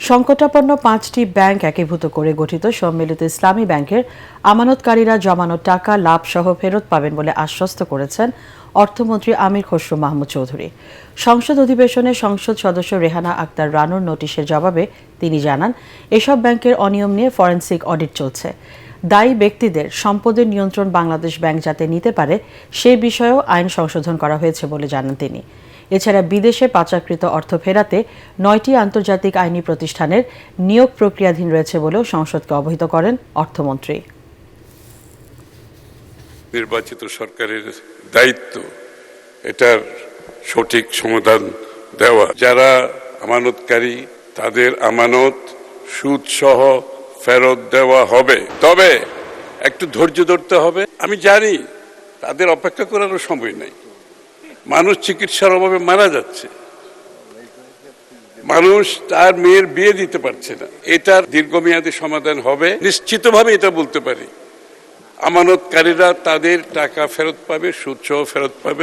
সংকটাপন্ন ৫টি ব্যাংক একীভূত করে গঠিত সম্মিলিত ইসলামী ব্যাংকের আমানতকারীরা জমানো টাকা লাভসহ ফেরত পাবেন বলে আশ্বস্ত করেছেন অর্থমন্ত্রী আমির খসরু মাহমুদ চৌধুরী। সংসদ অধিবেশনে সংসদ সদস্য রেহানা আক্তার রানুর নোটিশের জবাবে তিনি জানান, এসব ব্যাংকের অনিয়ম নিয়ে ফরেনসিক অডিট চলছে। দায়ী ব্যক্তিদের সম্পদের নিয়ন্ত্রণ বাংলাদেশ ব্যাংক যাতে নিতে পারে সে বিষয়েও আইন সংশোধন করা হয়েছে বলে জানান তিনি। এছাড়া বিদেশে পাচারকৃত অর্থ ফেরাতে 9টি আন্তর্জাতিক আইনি প্রতিষ্ঠানের নিয়োগ প্রক্রিয়াধীন রয়েছে বলেও সংসদকে অবহিত করেন অর্থমন্ত্রী। নির্বাচিত সরকারের দায়িত্ব এটার সঠিক সমাধান দেওয়া। যারা আমানতকারী তাদের আমানত সুদসহ ফেরত দেওয়া হবে, তবে একটু ধৈর্য ধরতে হবে। আমি জানি তাদের অপেক্ষা করারও সময় নাই। মানুষ চিকিৎসার অভাবে মারা যাচ্ছে, মানুষ তার মেয়ের বিয়ে দিতে পারছে না। এটার দীর্ঘমেয়াদী সমাধান হবে নিশ্চিতভাবে, এটা বলতে পারি। আমানতকারীরা তাদের টাকা ফেরত পাবে, সুদসহ ফেরত পাবে।